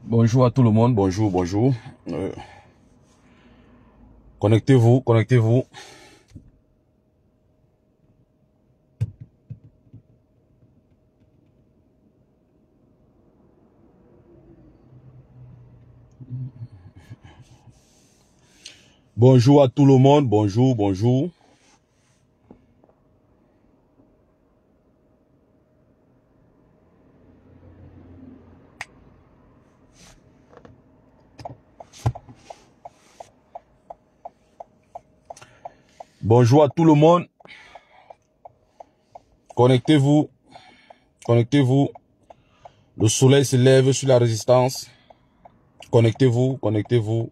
Bonjour à tout le monde, bonjour, bonjour. Connectez-vous, connectez-vous. Bonjour à tout le monde, bonjour, bonjour. Bonjour à tout le monde. Connectez-vous, connectez-vous. Le soleil se lève sur la résistance. Connectez-vous, connectez-vous.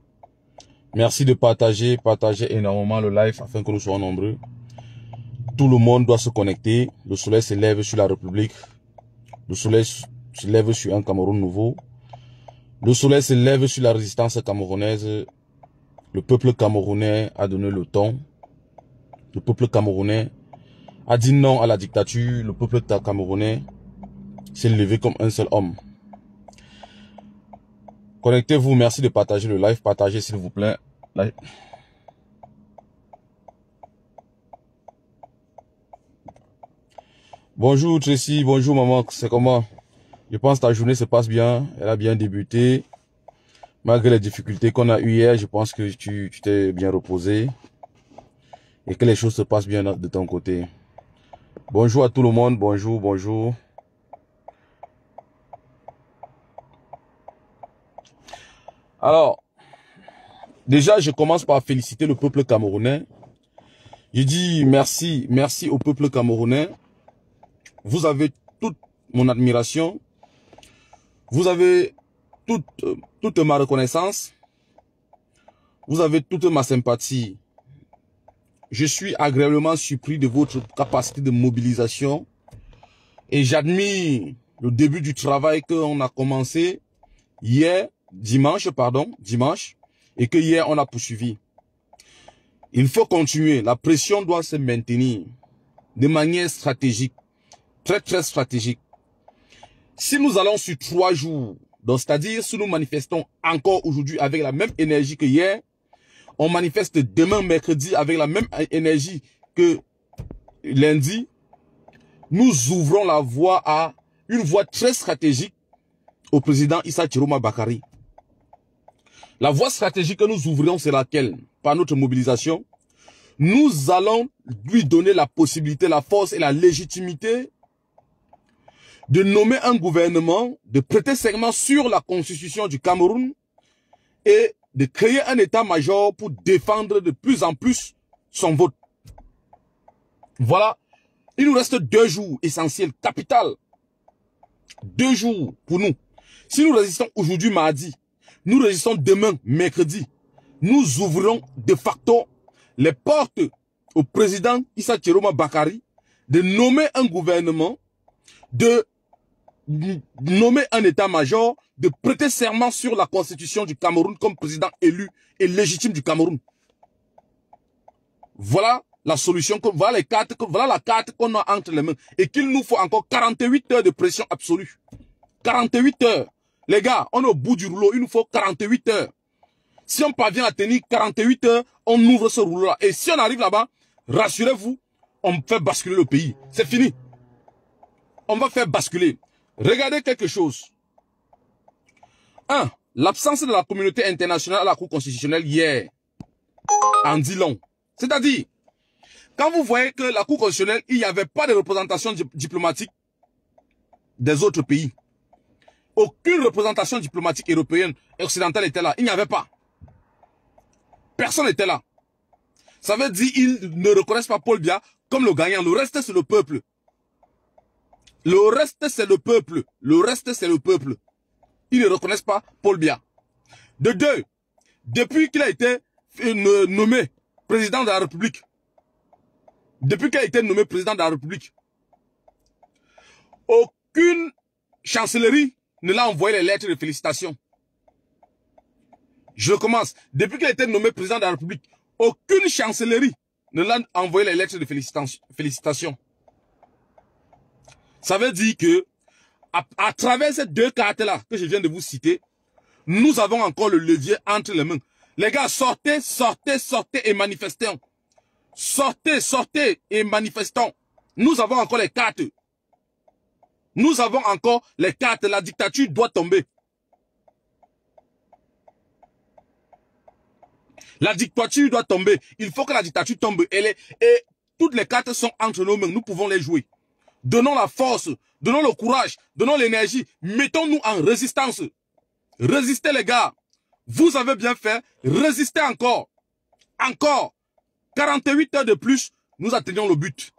Merci de partager, partagez énormément le live afin que nous soyons nombreux. Tout le monde doit se connecter. Le soleil se lève sur la République. Le soleil se lève sur un Cameroun nouveau. Le soleil se lève sur la résistance camerounaise. Le peuple camerounais a donné le ton. Le peuple camerounais a dit non à la dictature. Le peuple camerounais s'est levé comme un seul homme. Connectez-vous, merci de partager le live. Partagez s'il vous plaît. Bonjour Tracy, bonjour maman, c'est comment? Je pense que ta journée se passe bien, elle a bien débuté. Malgré les difficultés qu'on a eues hier, je pense que tu t'es bien reposé. Et que les choses se passent bien de ton côté. Bonjour à tout le monde, bonjour, bonjour. Alors, déjà je commence par féliciter le peuple camerounais. Je dis merci, merci au peuple camerounais. Vous avez toute mon admiration. Vous avez toute ma reconnaissance. Vous avez toute ma sympathie. Je suis agréablement surpris de votre capacité de mobilisation. Et j'admire le début du travail qu'on a commencé hier, dimanche, et que hier on a poursuivi. Il faut continuer. La pression doit se maintenir de manière stratégique. Très, très stratégique. Si nous allons sur 3 jours, donc c'est-à-dire si nous manifestons encore aujourd'hui avec la même énergie que hier, on manifeste demain mercredi avec la même énergie que lundi, nous ouvrons la voie à une voie très stratégique au président Issa Chiroma Bakari. La voie stratégique que nous ouvrirons, c'est laquelle? Par notre mobilisation, nous allons lui donner la possibilité, la force et la légitimité de nommer un gouvernement, de prêter serment sur la constitution du Cameroun et de créer un état-major pour défendre de plus en plus son vote. Voilà, il nous reste 2 jours essentiels, capital. 2 jours pour nous. Si nous résistons aujourd'hui mardi, nous résistons demain mercredi, nous ouvrons de facto les portes au président Issa Chiroma Bakari de nommer un gouvernement, de nommer un état-major, de prêter serment sur la constitution du Cameroun comme président élu et légitime du Cameroun. Voilà la solution, voilà la carte qu'on a entre les mains et qu'il nous faut encore 48 heures de pression absolue. 48 heures. Les gars, on est au bout du rouleau, il nous faut 48 heures. Si on parvient à tenir 48 heures, on ouvre ce rouleau-là. Et si on arrive là-bas, rassurez-vous, on fait basculer le pays. C'est fini. On va faire basculer. Regardez quelque chose. 1. L'absence de la communauté internationale à la Cour constitutionnelle hier en dit long. C'est-à-dire, quand vous voyez que la Cour constitutionnelle, il n'y avait pas de représentation diplomatique des autres pays. Aucune représentation diplomatique européenne et occidentale était là. Il n'y avait pas. Personne n'était là. Ça veut dire qu'ils ne reconnaissent pas Paul Biya comme le gagnant. Le reste, c'est le peuple. Le reste, c'est le peuple. Le reste, c'est le peuple. Ils ne reconnaissent pas Paul Biya. De 2, depuis qu'il a été nommé président de la République, aucune chancellerie ne l'a envoyé les lettres de félicitations. Je recommence. Depuis qu'il a été nommé président de la République, aucune chancellerie ne l'a envoyé les lettres de félicitations. Ça veut dire que, à travers ces 2 cartes-là que je viens de vous citer, Nous avons encore le levier entre les mains. Les gars, sortez, sortez, sortez et manifestons. Sortez, sortez et manifestons. Nous avons encore les cartes. Nous avons encore les cartes. La dictature doit tomber. La dictature doit tomber. Il faut que la dictature tombe. Et toutes les cartes sont entre nos mains. Nous pouvons les jouer. Donnons la force, donnons le courage, donnons l'énergie. Mettons-nous en résistance. Résistez les gars. Vous avez bien fait. Résistez encore. Encore. 48 heures de plus, nous atteignons le but.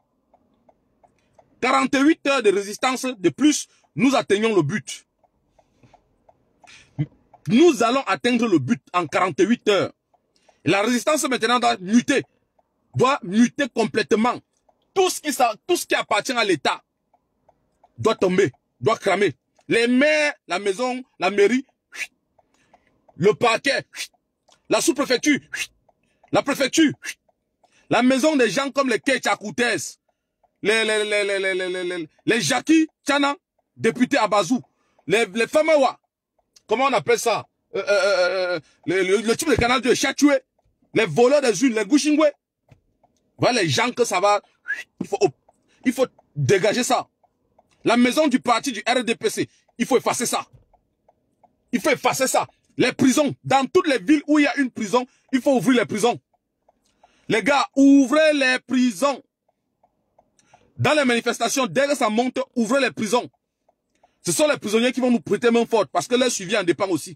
48 heures de résistance de plus, nous atteignons le but. Nous allons atteindre le but en 48 heures. La résistance maintenant doit muter complètement. Tout ce qui appartient à l'État doit tomber, doit cramer. Les maires, la maison, la mairie, le parquet, la sous-préfecture, la préfecture, la maison des gens comme les Ketchakoutes, les Jackie Tchana, députés à Bazou, les Famawa, comment on appelle ça, le type de canal de Chatoué, les voleurs des unes, les Gouchingwe. Voilà les gens que ça va, il faut dégager ça. La maison du parti du RDPC, il faut effacer ça. Il faut effacer ça. Les prisons, dans toutes les villes où il y a une prison, il faut ouvrir les prisons. Les gars, ouvrez les prisons. Dans les manifestations, dès que ça monte, ouvrez les prisons. Ce sont les prisonniers qui vont nous prêter main forte parce que leur suivi en dépend aussi.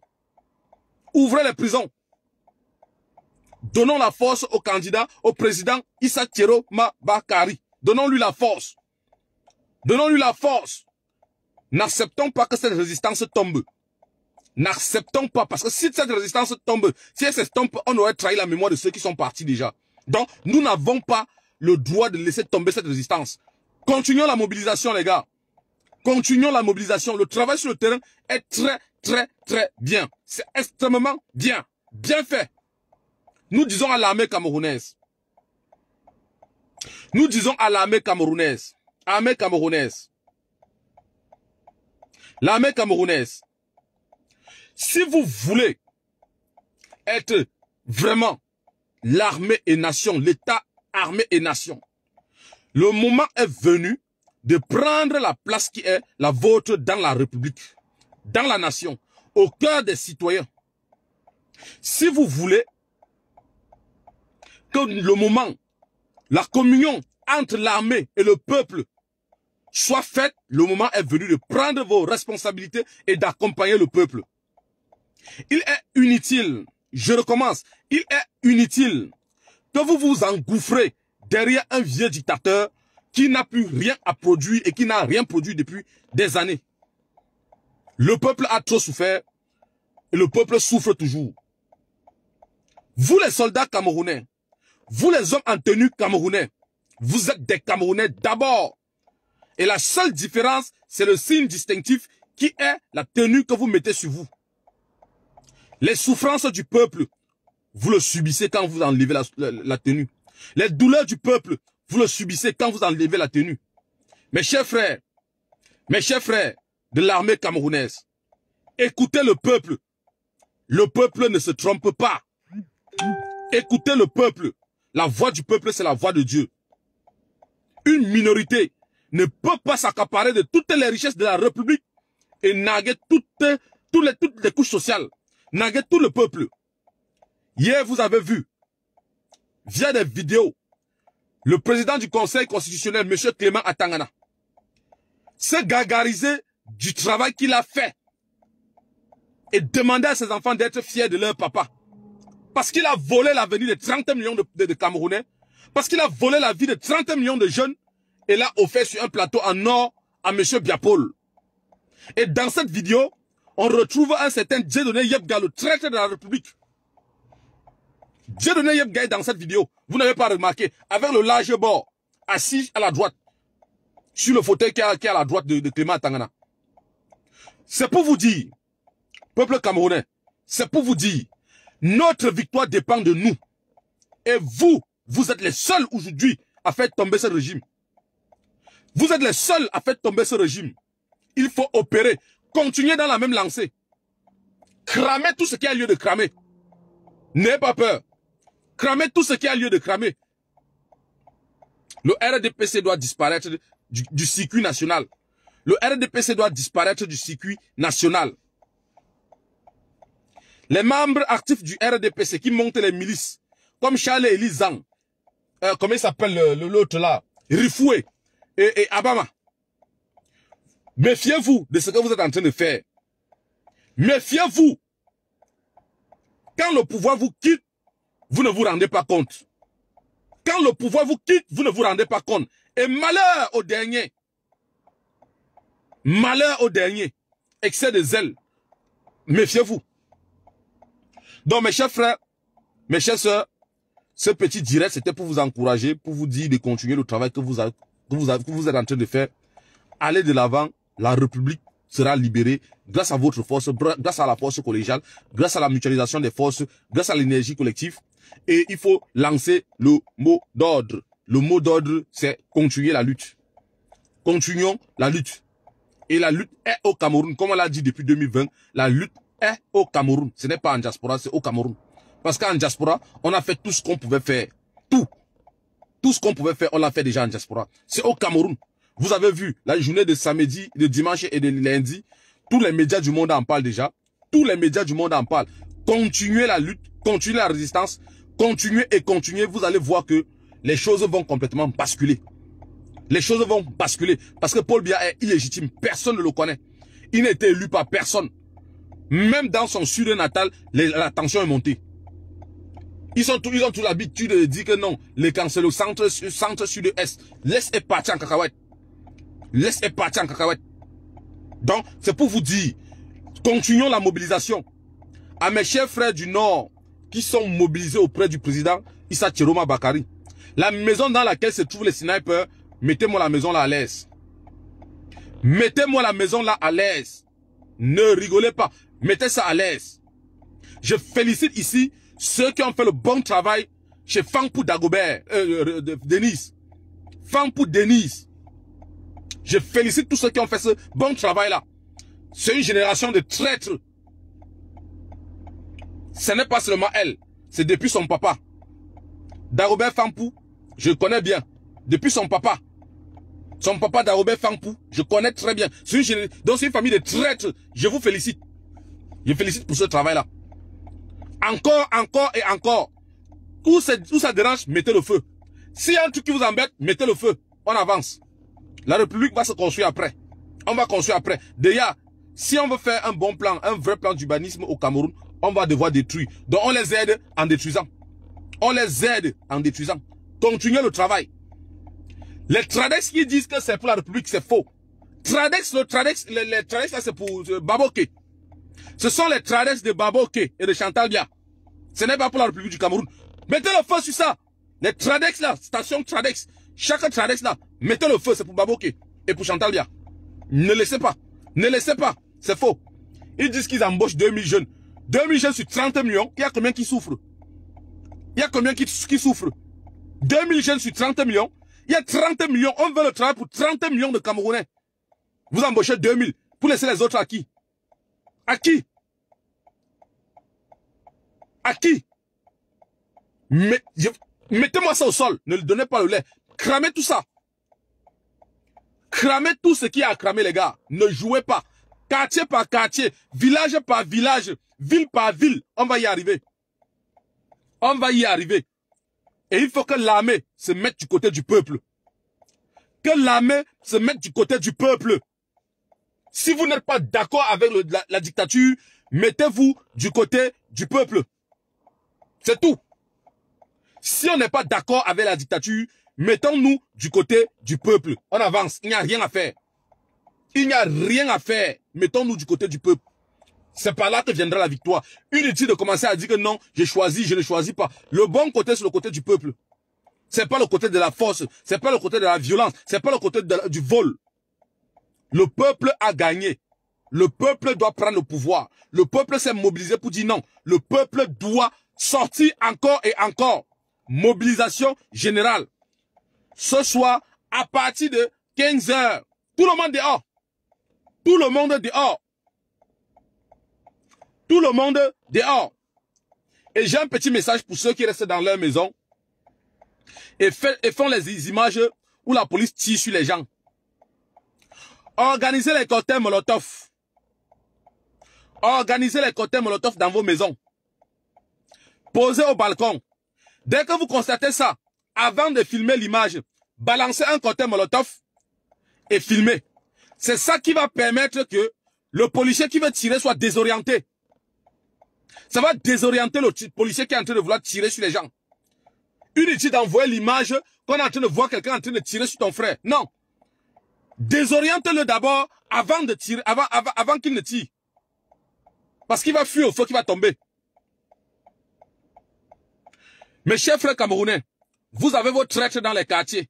Ouvrez les prisons. Donnons la force au candidat, au président Issa Thiero Mabakari. Donnons-lui la force. Donnons-lui la force. N'acceptons pas que cette résistance tombe. N'acceptons pas, parce que si cette résistance tombe, si elle s'estompe, on aurait trahi la mémoire de ceux qui sont partis déjà. Donc, nous n'avons pas le droit de laisser tomber cette résistance. Continuons la mobilisation, les gars. Continuons la mobilisation. Le travail sur le terrain est très, très, très bien. C'est extrêmement bien. Bien fait. Nous disons à l'armée camerounaise. Nous disons à l'armée camerounaise. Armée camerounaise. L'armée camerounaise. Si vous voulez être vraiment l'armée et nation, l'État, armée et nation, le moment est venu de prendre la place qui est la vôtre dans la République, dans la nation, au cœur des citoyens. Si vous voulez que le moment, la communion entre l'armée et le peuple soit faite, le moment est venu de prendre vos responsabilités et d'accompagner le peuple. Il est inutile, je recommence, il est inutile que vous vous engouffrez derrière un vieux dictateur qui n'a plus rien à produire et qui n'a rien produit depuis des années. Le peuple a trop souffert et le peuple souffre toujours. Vous les soldats camerounais, vous les hommes en tenue camerounais, vous êtes des Camerounais d'abord. Et la seule différence, c'est le signe distinctif qui est la tenue que vous mettez sur vous. Les souffrances du peuple, vous le subissez quand vous enlevez la tenue. Les douleurs du peuple, vous le subissez quand vous enlevez la tenue. Mes chers frères de l'armée camerounaise, écoutez le peuple. Le peuple ne se trompe pas. Écoutez le peuple. La voix du peuple, c'est la voix de Dieu. Une minorité ne peut pas s'accaparer de toutes les richesses de la République et narguer toutes les couches sociales. Narguer tout le peuple. Hier, vous avez vu, via des vidéos, le président du Conseil constitutionnel, M. Clément Atangana, s'est gargarisé du travail qu'il a fait et demander à ses enfants d'être fiers de leur papa. Parce qu'il a volé l'avenir de 30 millions de Camerounais, parce qu'il a volé la vie de 30 millions de jeunes et l'a offert sur un plateau en or à M. Biapol. Et dans cette vidéo, on retrouve un certain Dieudonné Yebga, le traître de la République. Dieudonné Yebga est dans cette vidéo. Vous n'avez pas remarqué, avec le large bord, assis à la droite, sur le fauteuil qui est à la droite de Clément Atangana. C'est pour vous dire, peuple camerounais, c'est pour vous dire, notre victoire dépend de nous. Et vous êtes les seuls aujourd'hui à faire tomber ce régime. Vous êtes les seuls à faire tomber ce régime. Il faut opérer. Continuez dans la même lancée. Cramez tout ce qui a lieu de cramer. N'ayez pas peur. Cramez tout ce qui a lieu de cramer. Le RDPC doit disparaître du circuit national. Le RDPC doit disparaître du circuit national. Les membres actifs du RDPC qui montent les milices, comme Charles Elizang, comment il s'appelle l'autre là, Rifoué et Abama. Méfiez-vous de ce que vous êtes en train de faire. Méfiez-vous. Quand le pouvoir vous quitte, vous ne vous rendez pas compte. Quand le pouvoir vous quitte, vous ne vous rendez pas compte. Et malheur au dernier. Malheur au dernier. Excès de zèle. Méfiez-vous. Donc mes chers frères, mes chères sœurs, ce petit direct, c'était pour vous encourager, pour vous dire de continuer le travail que vous êtes en train de faire. Allez de l'avant, la République sera libérée grâce à votre force, grâce à la force collégiale, grâce à la mutualisation des forces, grâce à l'énergie collective. Et il faut lancer le mot d'ordre. Le mot d'ordre, c'est continuer la lutte. Continuons la lutte. Et la lutte est au Cameroun. Comme on l'a dit depuis 2020, la lutte est au Cameroun. Ce n'est pas en diaspora, c'est au Cameroun. Parce qu'en diaspora, on a fait tout ce qu'on pouvait faire. Tout. Tout ce qu'on pouvait faire, on l'a fait déjà en diaspora. C'est au Cameroun. Vous avez vu, la journée de samedi, de dimanche et de lundi, tous les médias du monde en parlent déjà. Tous les médias du monde en parlent. Continuez la lutte, continuez la résistance, continuez et continuez. Vous allez voir que les choses vont complètement basculer. Les choses vont basculer. Parce que Paul Biya est illégitime. Personne ne le connaît. Il n'a été élu par personne. Même dans son sud natal, la tension est montée. Ils ont tout l'habitude de dire que non, les cancers, le centre sud-est, l'est est parti en cacahuète. L'est est parti en cacahuète. Donc, c'est pour vous dire, continuons la mobilisation. À mes chers frères du Nord, qui sont mobilisés auprès du président Issa Chiroma Bakari. La maison dans laquelle se trouvent les snipers, mettez-moi la maison là à l'aise. Mettez-moi la maison là à l'aise. Ne rigolez pas. Mettez ça à l'aise. Je félicite ici ceux qui ont fait le bon travail chez Fangpou Dagobert, Denise. Fangpou Denise. Je félicite tous ceux qui ont fait ce bon travail-là. C'est une génération de traîtres. Ce n'est pas seulement elle. C'est depuis son papa. Dagobert Fangpou, je connais bien. Depuis son papa. Son papa Dagobert Fangpou, je connais très bien. Donc c'est une famille de traîtres. Je vous félicite. Je félicite pour ce travail-là. Encore et encore. Où ça dérange, mettez le feu. S'il y a un truc qui vous embête, mettez le feu. On avance. La République va se construire après. On va construire après. Déjà, si on veut faire un bon plan, un vrai plan d'urbanisme au Cameroun, on va devoir détruire. Donc on les aide en détruisant. On les aide en détruisant. Continuez le travail. Les Tradex qui disent que c'est pour la République, c'est faux. Les Tradex là c'est pour Baboké. Ce sont les Tradex de Baboké et de Chantal Biya. Ce n'est pas pour la République du Cameroun. Mettez le feu sur ça. Les Tradex là, station Tradex. Chaque Tradex là, mettez le feu, c'est pour Baboké et pour Chantal Biya. Ne laissez pas. Ne laissez pas. C'est faux. Ils disent qu'ils embauchent 2000 jeunes. 2000 jeunes sur 30 millions. Il y a combien qui souffrent? Il y a combien qui souffrent? 2000 jeunes sur 30 millions. Il y a 30 millions. On veut le travail pour 30 millions de Camerounais. Vous embauchez 2000. Pour laisser les autres à qui? À qui? À qui? Mettez-moi ça au sol. Ne le donnez pas le lait. Cramez tout ça. Cramez tout ce qui a à cramer, les gars. Ne jouez pas. Quartier par quartier, village par village, ville par ville. On va y arriver. On va y arriver. Et il faut que l'armée se mette du côté du peuple. Que l'armée se mette du côté du peuple. Si vous n'êtes pas d'accord avec la dictature, mettez-vous du côté du peuple. C'est tout. Si on n'est pas d'accord avec la dictature, mettons-nous du côté du peuple. On avance. Il n'y a rien à faire. Il n'y a rien à faire. Mettons-nous du côté du peuple. C'est par là que viendra la victoire. Inutile de commencer à dire que non, j'ai choisi, je ne choisis pas. Le bon côté, c'est le côté du peuple. C'est pas le côté de la force. C'est pas le côté de la violence. C'est pas le côté du vol. Le peuple a gagné. Le peuple doit prendre le pouvoir. Le peuple s'est mobilisé pour dire non. Le peuple doit sortir encore et encore. Mobilisation générale. Ce soir, à partir de 15 h, tout le monde dehors. Tout le monde dehors. Tout le monde dehors. Et j'ai un petit message pour ceux qui restent dans leur maison et font les images où la police tire sur les gens. Organisez les cocktails Molotov. Organisez les cocktails Molotov dans vos maisons. Posez au balcon. Dès que vous constatez ça, avant de filmer l'image, balancez un cocktail Molotov et filmez. C'est ça qui va permettre que le policier qui veut tirer soit désorienté. Ça va désorienter le policier qui est en train de vouloir tirer sur les gens. Inutile d'envoyer l'image qu'on est en train de voir quelqu'un en train de tirer sur ton frère. Non. Désoriente-le d'abord avant de tirer, avant qu'il ne tire. Parce qu'il va fuir au feu, qu'il va tomber. Mes chers frères camerounais, vous avez vos traîtres dans les quartiers.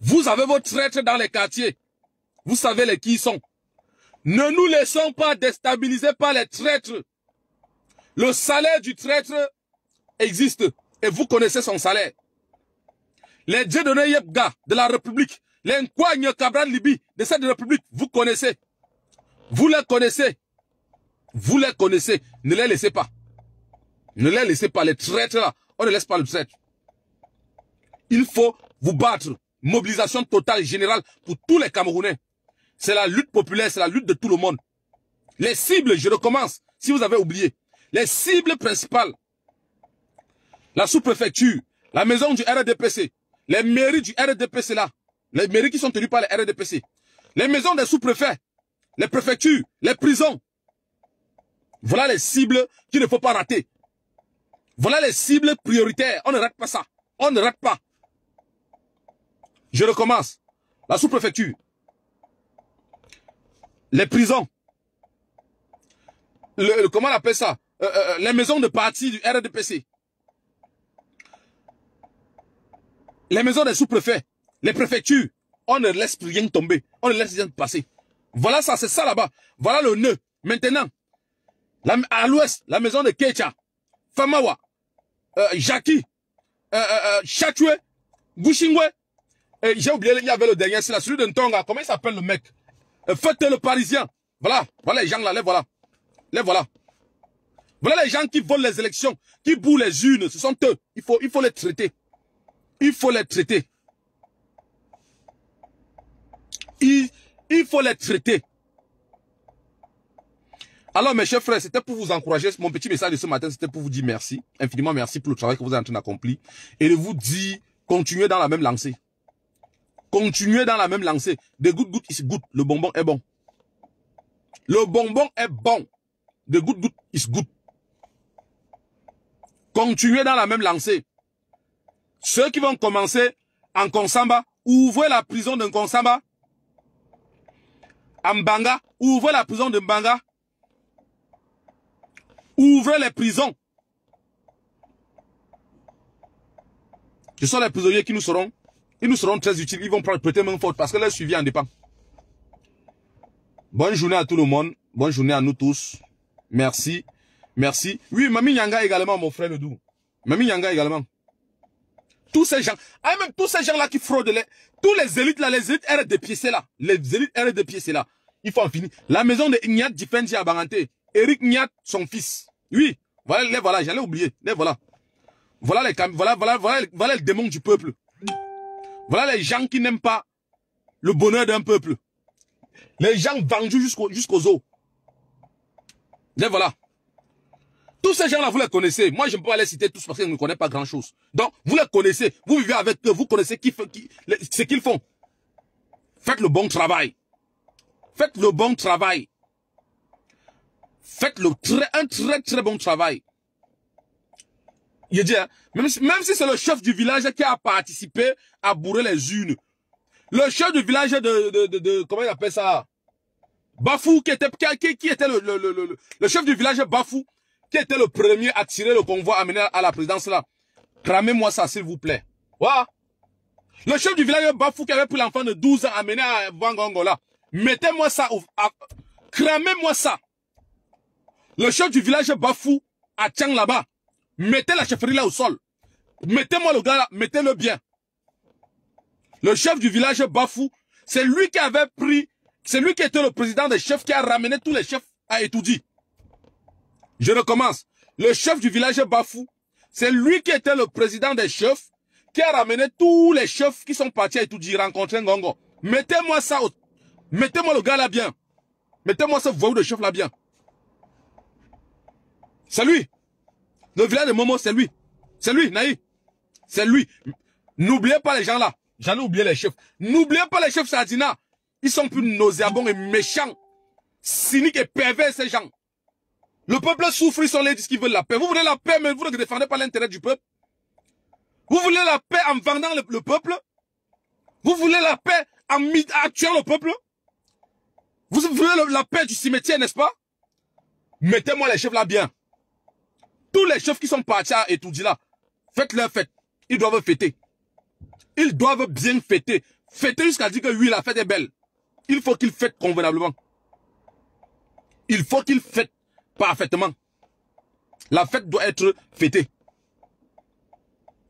Vous avez vos traîtres dans les quartiers. Vous savez les qui ils sont. Ne nous laissons pas déstabiliser par les traîtres. Le salaire du traître existe et vous connaissez son salaire. Les Dieudonné Yebga de la République, les Nkwagne Cabral Libi de cette République, vous connaissez. Vous les connaissez. Vous les connaissez. Ne les laissez pas. Ne les laissez pas. Les traîtres là, on ne laisse pas le traître. Il faut vous battre. Mobilisation totale générale pour tous les Camerounais. C'est la lutte populaire, c'est la lutte de tout le monde. Les cibles, je recommence, si vous avez oublié. Les cibles principales. La sous-préfecture, la maison du RDPC, les mairies du RDPC là, les mairies qui sont tenues par les RDPC, les maisons des sous-préfets, les préfectures, les prisons. Voilà les cibles qu'il ne faut pas rater. Voilà les cibles prioritaires. On ne rate pas ça. On ne rate pas. Je recommence. La sous-préfecture. Les prisons. Comment on appelle ça? Les maisons de parti du RDPC. Les maisons des sous-préfets. Les préfectures. On ne laisse rien tomber. On ne laisse rien passer. Voilà ça, c'est ça là-bas. Voilà le nœud. Maintenant, à l'ouest, la maison de Kecha, Famawa, Jackie, Chatoué, Gouchingwe. J'ai oublié, il y avait le dernier, c'est là, celui de Ntonga. Comment il s'appelle le mec? Faites le Parisien. Voilà, voilà les gens là, les voilà. Les voilà. Voilà les gens qui volent les élections, qui bouent les urnes. Ce sont eux. Il faut les traiter. Il faut les traiter. Il faut les traiter. Alors mes chers frères, c'était pour vous encourager. Mon petit message de ce matin, c'était pour vous dire merci. Infiniment merci pour le travail que vous êtes en train d'accomplir. Et de vous dire, continuez dans la même lancée. Continuez dans la même lancée. The good good is good. Le bonbon est bon. Le bonbon est bon. The good good is good. Continuez dans la même lancée. Ceux qui vont commencer en Konsamba, ouvrez la prison de Konsamba. En Mbanga, ouvrez la prison de Mbanga. Ouvrez les prisons. Ce sont les prisonniers qui nous seront, ils nous seront très utiles. Ils vont prêter main forte parce que leur suivi en dépend. Bonne journée à tout le monde. Bonne journée à nous tous. Merci. Merci. Oui, Mami Nyanga également, mon frère Ledou. Mami Nyanga également. Tous ces gens, même tous ces gens-là qui fraudent, tous les élites là, les élites RDPC là, les élites RDPC là, il faut en finir. La maison de Ignat Difendi à Baranté, Eric Niat, son fils. Oui, voilà, les voilà, j'allais oublier. Les voilà. Voilà les démons du peuple. Voilà les gens qui n'aiment pas le bonheur d'un peuple. Les gens vendus jusqu'aux os. Les voilà. Tous ces gens-là, vous les connaissez. Moi, je ne peux pas les citer tous parce qu'ils ne connaissent pas grand-chose. Donc, vous les connaissez. Vous vivez avec eux. Vous connaissez ce qu'ils font. Faites le bon travail. Faites le bon travail. Faites un très bon travail. Il dit, hein, même si c'est le chef du village qui a participé à bourrer les urnes. Le chef du village comment il appelle ça? Bafou, qui était le chef du village Bafou, qui était le premier à tirer le convoi amené à la présidence là. Cramez-moi ça, s'il vous plaît. Voilà. Le chef du village Bafou qui avait pris l'enfant de 12 ans amené à Vangongo là. Mettez-moi ça, cramez-moi ça. Le chef du village Bafou à Tchang là-bas. Mettez la chefferie là au sol. Mettez-moi le gars là, mettez-le bien. Le chef du village Bafou, c'est lui qui avait pris, c'est lui qui était le président des chefs qui a ramené tous les chefs à Etoudi. Je recommence. Le chef du village Bafou, c'est lui qui était le président des chefs, qui a ramené tous les chefs qui sont partis à Etoudi rencontrer Ngongo. Mettez-moi ça, mettez-moi le gars là bien. Mettez-moi ce voyou de chef là bien. C'est lui. Le village de Momo, c'est lui. C'est lui, Naï. C'est lui. N'oubliez pas les gens là. J'en ai oublié les chefs. N'oubliez pas les chefs Sardina. Ils sont plus nauséabonds et méchants. Cyniques et pervers ces gens. Le peuple souffre, ils sont là, ils disent qu'ils veulent la paix. Vous voulez la paix, mais vous ne défendez pas l'intérêt du peuple. Vous voulez la paix en vendant le peuple. Vous voulez la paix en tuant le peuple. Vous voulez la paix du cimetière, n'est-ce pas? Mettez-moi les chefs là bien. Tous les chefs qui sont partis à Etoudi là, faites-leur fête. Ils doivent fêter. Ils doivent bien fêter. Fêter jusqu'à dire que oui, la fête est belle. Il faut qu'ils fêtent convenablement. Il faut qu'ils fêtent parfaitement. La fête doit être fêtée.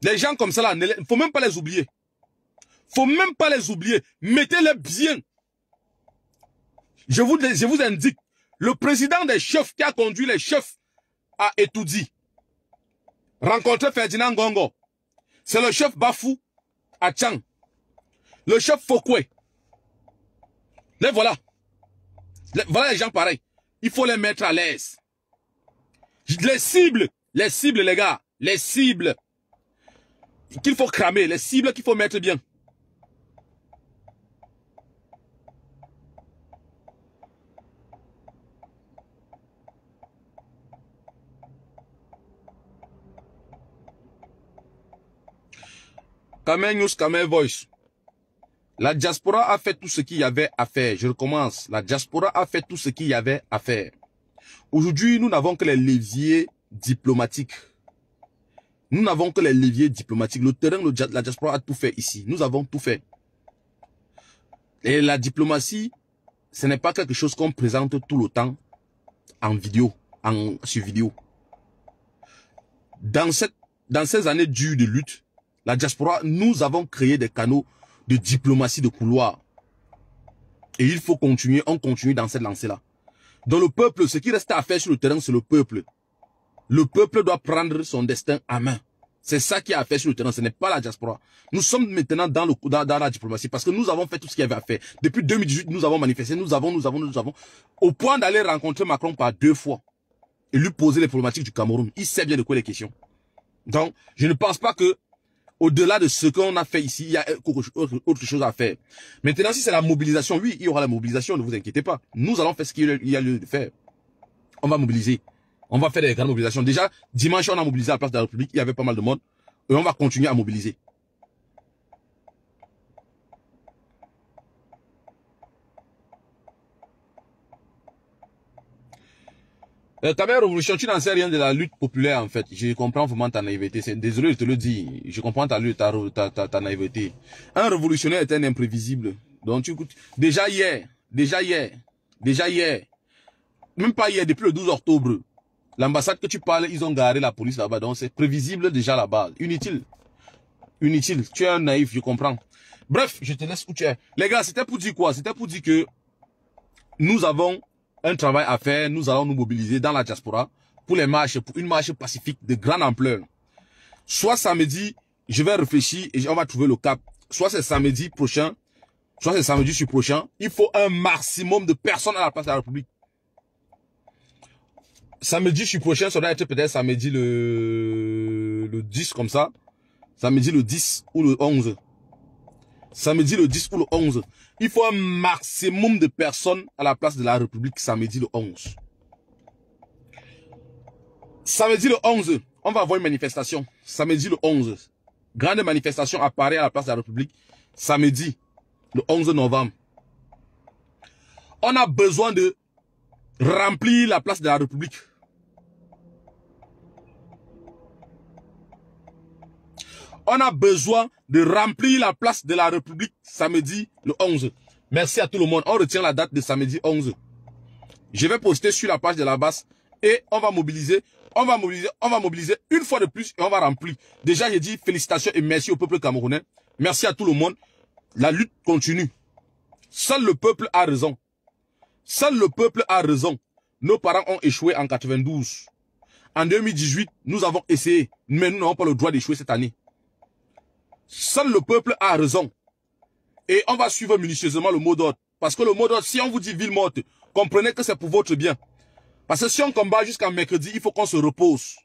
Les gens comme ça là, il ne faut même pas les oublier. Faut même pas les oublier. Mettez-les bien. Je vous indique, le président des chefs qui a conduit les chefs à Etoudi, rencontrer Ferdinand Ngongo, c'est le chef Bafou à Tchang, le chef Fokwe. Les voilà. Voilà les gens pareils. Il faut les mettre à l'aise. Les cibles les gars, les cibles qu'il faut cramer, les cibles qu'il faut mettre bien. Kamer News, Kamer Voice. La diaspora a fait tout ce qu'il y avait à faire. Je recommence. La diaspora a fait tout ce qu'il y avait à faire. Aujourd'hui, nous n'avons que les leviers diplomatiques. Nous n'avons que les leviers diplomatiques. Le terrain, la diaspora a tout fait ici. Nous avons tout fait. Et la diplomatie, ce n'est pas quelque chose qu'on présente tout le temps en vidéo, sur vidéo. Dans ces années dures de lutte, la diaspora, nous avons créé des canaux de diplomatie de couloir. Et il faut continuer, on continue dans cette lancée-là. Dans le peuple, ce qui reste à faire sur le terrain, c'est le peuple. Le peuple doit prendre son destin à main. C'est ça qui a à faire sur le terrain, ce n'est pas la diaspora. Nous sommes maintenant dans la diplomatie parce que nous avons fait tout ce qu'il y avait à faire. Depuis 2018, nous avons manifesté, nous avons, au point d'aller rencontrer Macron par 2 fois et lui poser les problématiques du Cameroun. Il sait bien de quoi il est question. Donc, je ne pense pas que au-delà de ce qu'on a fait ici, il y a autre chose à faire. Maintenant, si c'est la mobilisation, oui, il y aura la mobilisation, ne vous inquiétez pas. Nous allons faire ce qu'il y a lieu de faire. On va mobiliser. On va faire des grandes mobilisations. Déjà, dimanche, on a mobilisé à la place de la République. Il y avait pas mal de monde. Et on va continuer à mobiliser. Ta mère révolution, tu n'en sais rien de la lutte populaire en fait. Je comprends vraiment ta naïveté. Désolé, je te le dis. Je comprends ta naïveté. Un révolutionnaire est un imprévisible. Donc tu écoutes. Déjà hier, même pas hier, depuis le 12 octobre, l'ambassade que tu parles, ils ont garé la police là-bas. Donc c'est prévisible déjà là-bas. Inutile. Tu es un naïf, je comprends. Bref, je te laisse où tu es. Les gars, c'était pour dire quoi? C'était pour dire que nous avons un travail à faire, nous allons nous mobiliser dans la diaspora pour les marches, pour une marche pacifique de grande ampleur. Soit samedi, je vais réfléchir et on va trouver le cap. Soit c'est samedi prochain, soit c'est samedi prochain. Il faut un maximum de personnes à la place de la République. Samedi prochain, ça doit être peut-être samedi le 10 comme ça. Samedi le 10 ou le 11. Samedi le 10 ou le 11. Il faut un maximum de personnes à la place de la République samedi le 11. Samedi le 11, on va avoir une manifestation. Samedi le 11. Grande manifestation à Paris à la place de la République. Samedi le 11 novembre. On a besoin de remplir la place de la République. On a besoin de remplir la place de la République samedi le 11. Merci à tout le monde. On retient la date de samedi 11. Je vais poster sur la page de la base et on va mobiliser. On va mobiliser une fois de plus et on va remplir. Déjà, j'ai dit félicitations et merci au peuple camerounais. Merci à tout le monde. La lutte continue. Seul le peuple a raison. Seul le peuple a raison. Nos parents ont échoué en 92. En 2018, nous avons essayé, mais nous n'avons pas le droit d'échouer cette année. Seul le peuple a raison. Et on va suivre minutieusement le mot d'ordre. Parce que le mot d'ordre, si on vous dit ville morte, comprenez que c'est pour votre bien. Parce que si on combat jusqu'à mercredi, il faut qu'on se repose.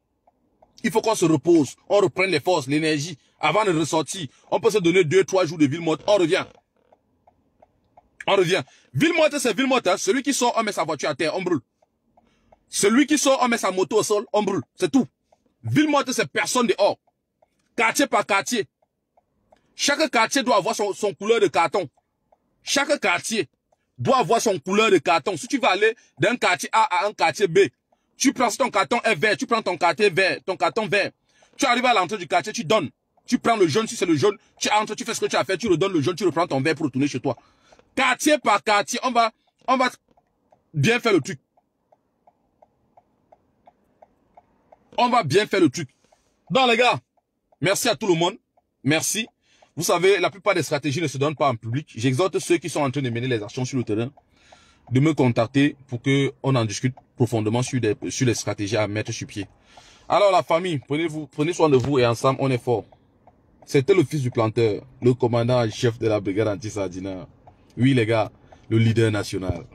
Il faut qu'on se repose. On reprenne les forces, l'énergie. Avant de ressortir, on peut se donner 2-3 jours de ville morte. On revient. On revient. Ville morte, c'est ville morte. Hein. Celui qui sort, on met sa voiture à terre, on brûle. Celui qui sort, on met sa moto au sol, on brûle. C'est tout. Ville morte, c'est personne dehors. Quartier par quartier. Chaque quartier doit avoir son couleur de carton. Chaque quartier doit avoir son couleur de carton. Si tu vas aller d'un quartier A à un quartier B, tu prends ton carton est vert, tu prends ton quartier vert, ton carton vert. Tu arrives à l'entrée du quartier, tu donnes. Tu prends le jaune, si c'est le jaune, tu entres, tu fais ce que tu as fait, tu redonnes le jaune, tu reprends ton verre pour retourner chez toi. Quartier par quartier, on va bien faire le truc. On va bien faire le truc. Donc les gars, merci à tout le monde. Merci. Vous savez, la plupart des stratégies ne se donnent pas en public. J'exhorte ceux qui sont en train de mener les actions sur le terrain de me contacter pour que on en discute profondément sur les stratégies à mettre sur pied. Alors la famille, prenez soin de vous et ensemble on est fort. C'était le fils du planteur, le commandant en chef de la brigade anti-sardineur. Oui les gars, le leader national.